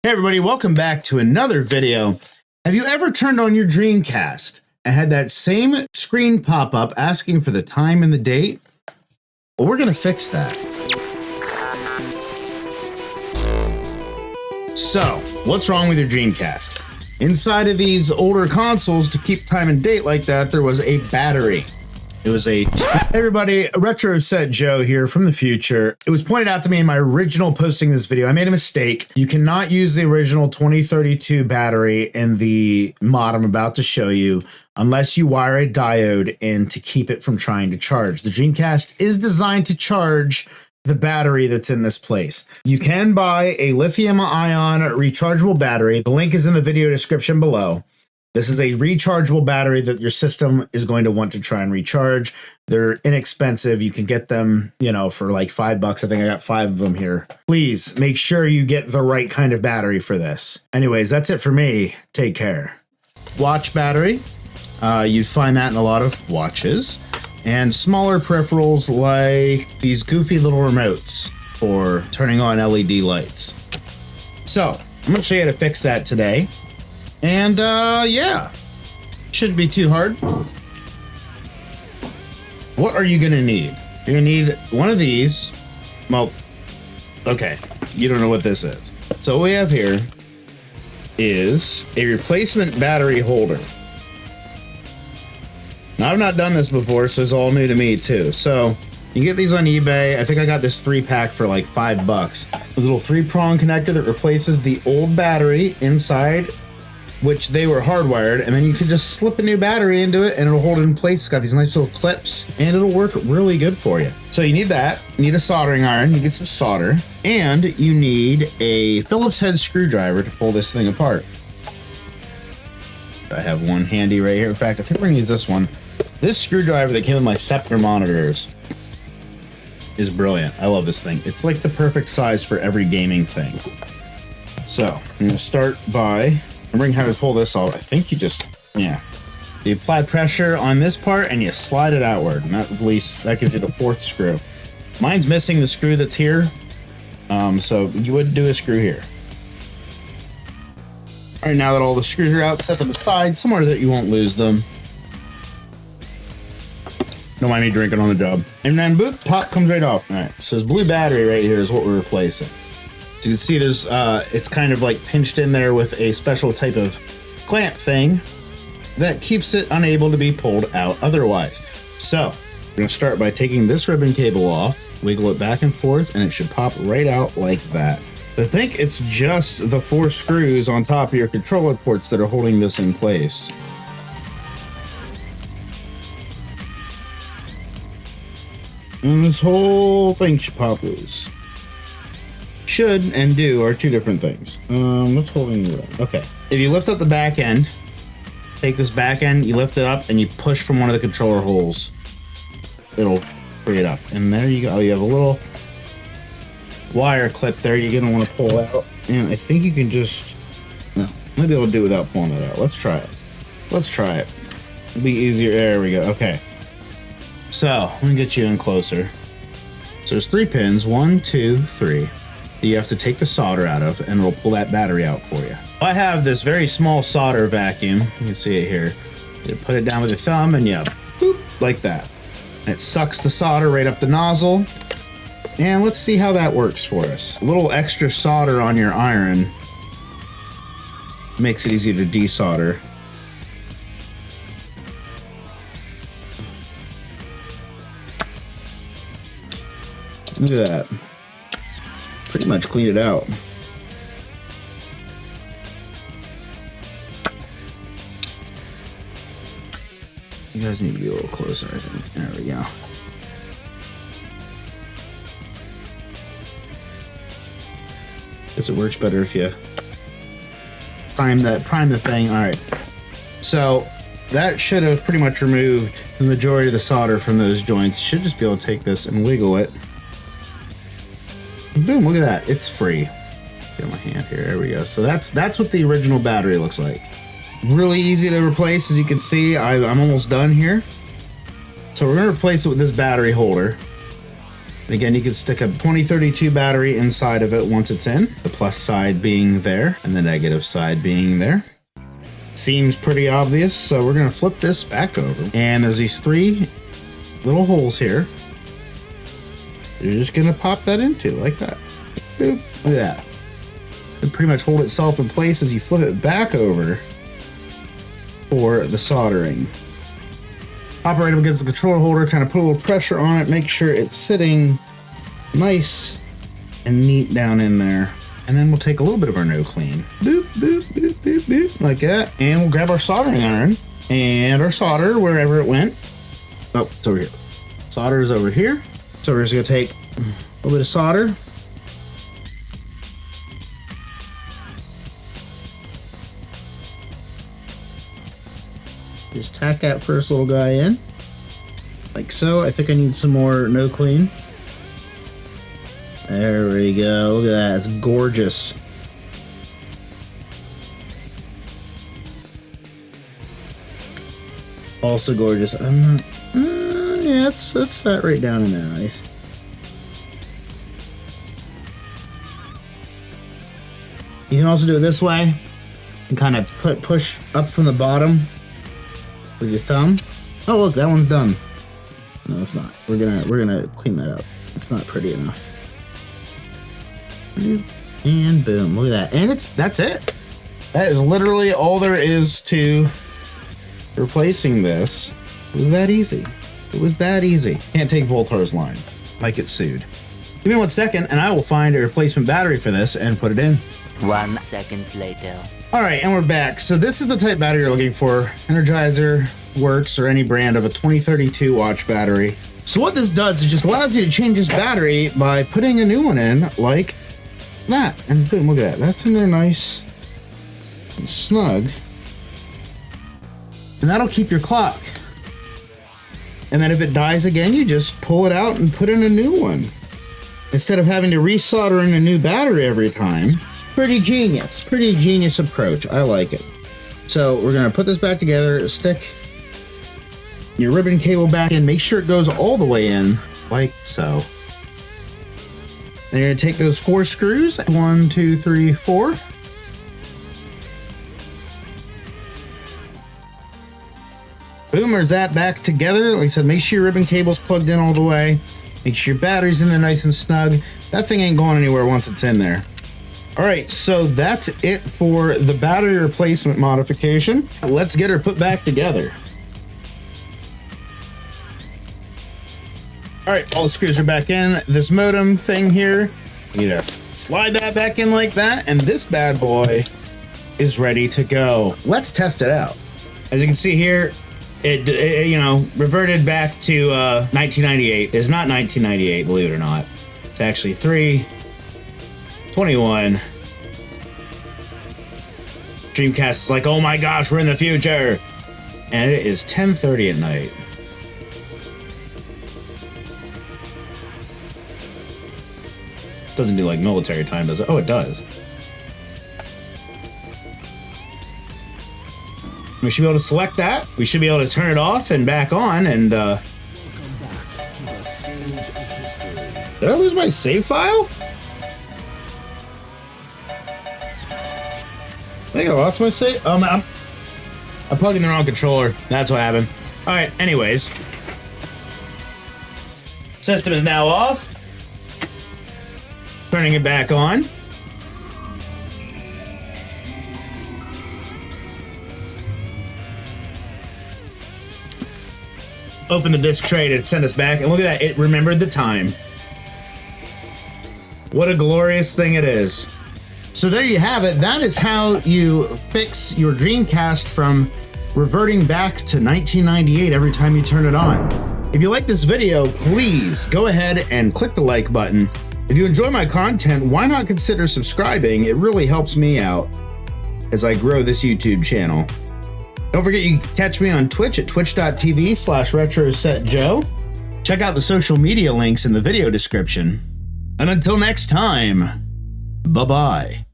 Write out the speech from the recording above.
Hey everybody, welcome back to another video. Have you ever turned on your Dreamcast and had that same screen pop up asking for the time and the date? Well, we're gonna fix that. So, what's wrong with your Dreamcast? Inside of these older consoles, to keep time and date like that, there was a battery. It was a... Hey everybody, RetroSetJoe here from the future. It was pointed out to me in my original posting this video. I made a mistake. You cannot use the original 2032 battery in the mod I'm about to show you unless you wire a diode in to keep it from trying to charge. The Dreamcast is designed to charge the battery that's in this place. You can buy a lithium-ion rechargeable battery. The link is in the video description below. This is a rechargeable battery that your system is going to want to try and recharge. They're inexpensive. You can get them, you know, for like $5. I think I got 5 of them here. Please make sure you get the right kind of battery for this. Anyways, that's it for me. Take care. Watch battery. You'd find that in a lot of watches. And smaller peripherals like these goofy little remotes for turning on LED lights. So, I'm going to show you how to fix that today. And, yeah, shouldn't be too hard. What are you gonna need? You're gonna need one of these. Well, okay, you don't know what this is. So what we have here is a replacement battery holder. Now, I've not done this before, so it's all new to me too. So you get these on eBay. I think I got this 3-pack for like $5. There's a little 3-prong connector that replaces the old battery inside, which they were hardwired, and then you can just slip a new battery into it and it'll hold it in place. It's got these nice little clips and it'll work really good for you. So you need that, you need a soldering iron, you get some solder, and you need a Phillips head screwdriver to pull this thing apart. I have one handy right here. In fact, I think we're gonna use this one. This screwdriver that came with my Scepter monitors is brilliant. I love this thing. It's like the perfect size for every gaming thing. So I'm gonna start by remembering how to pull this out. I think you just, yeah. You apply pressure on this part and you slide it outward. And that gives you the 4th screw. Mine's missing the screw that's here. So you would do a screw here. All right, now that all the screws are out, set them aside somewhere that you won't lose them. Don't mind me drinking on the job. And then boop, pop comes right off. All right, so this blue battery right here is what we're replacing. So you can see there's, it's kind of like pinched in there with a special type of clamp thing that keeps it unable to be pulled out otherwise. So we're gonna start by taking this ribbon cable off, wiggle it back and forth, and it should pop right out like that. I think it's just the 4 screws on top of your controller ports that are holding this in place. And this whole thing should pop loose. Should and do are 2 different things. What's holding you up? Okay. If you lift up the back end, take this back end, you lift it up, and you push from one of the controller holes. It'll free it up. And there you go. You have a little wire clip there you're going to want to pull out. And I think you can just... No, maybe it'll do without pulling that out. Let's try it. Let's try it. It'll be easier. There we go. Okay. So, let me get you in closer. So there's 3 pins. 1, 2, 3. You have to take the solder out of, and it'll pull that battery out for you. I have this very small solder vacuum. You can see it here. You put it down with your thumb, and you boop, like that. And it sucks the solder right up the nozzle. And let's see how that works for us. A little extra solder on your iron makes it easier to desolder. Look at that. Pretty much clean it out. You guys need to be a little closer, I think. There we go. Guess it works better if you prime the thing. All right. So that should have pretty much removed the majority of the solder from those joints. Should just be able to take this and wiggle it. Boom, look at that. It's free. Get my hand here. There we go. So that's what the original battery looks like. Really easy to replace. As you can see, I'm almost done here. So we're going to replace it with this battery holder. Again, you could stick a 2032 battery inside of it once it's in, the plus side being there and the negative side being there. Seems pretty obvious, so we're gonna flip this back over. And there's these 3 little holes here. You're just gonna pop that into like that. Boop, look at that. It pretty much hold itself in place as you flip it back over for the soldering. Operate up against the controller holder, kind of put a little pressure on it, make sure it's sitting nice and neat down in there. And then we'll take a little bit of our no clean. Boop, boop, boop, boop, boop, like that. And we'll grab our soldering iron and our solder wherever it went. Oh, it's over here. Solder is over here. So we're just gonna take a little bit of solder. Just tack that first little guy in, like so. I think I need some more no clean. There we go. Look at that. It's gorgeous. Also gorgeous. I'm not. Yeah, that's that right down in there. Nice. You can also do it this way and kind of push up from the bottom with your thumb. Oh look, that one's done. No, it's not. We're gonna clean that up. It's not pretty enough. And boom, look at that. And that's it. That is literally all there is to replacing this. It was that easy. It was that easy. Can't take Voltar's line. Might get sued. Give me 1 second and I will find a replacement battery for this and put it in. 1 second later. All right, and we're back. So this is the type battery you're looking for. Energizer, Works, or any brand of a 2032 watch battery. So what this does is just allows you to change this battery by putting a new one in like that. And boom, look at that. That's in there nice and snug. And that'll keep your clock. And then if it dies again, you just pull it out and put in a new one. Instead of having to resolder in a new battery every time. Pretty genius approach. I like it. So we're gonna put this back together, stick your ribbon cable back in, make sure it goes all the way in, like so. Then you're gonna take those 4 screws, 1, 2, 3, 4. Boom, there's that back together. Like I said, make sure your ribbon cable's plugged in all the way. Make sure your battery's in there nice and snug. That thing ain't going anywhere once it's in there. All right, so that's it for the battery replacement modification. Let's get her put back together. All right, all the screws are back in. This modem thing here, you just slide that back in like that, and this bad boy is ready to go. Let's test it out. As you can see here, it you know, reverted back to 1998. It's not 1998, believe it or not. It's actually 3/21. Dreamcast is like, oh my gosh, we're in the future. And it is 10:30 at night. Doesn't do like military time, does it? Oh, it does. We should be able to select that. We should be able to turn it off and back on and did I lose my save file? I think I lost my save. I'm plugging the wrong controller. That's what happened. All right, anyways. System is now off. Turning it back on. Open the disk tray to send us back, and look at that, it remembered the time. What a glorious thing it is. So there you have it. That is how you fix your Dreamcast from reverting back to 1998 every time you turn it on. If you like this video, please go ahead and click the like button. If you enjoy my content, why not consider subscribing? It really helps me out as I grow this YouTube channel. Don't forget you can catch me on Twitch at twitch.tv/RetroSetJoe. Check out the social media links in the video description. And until next time, bye-bye.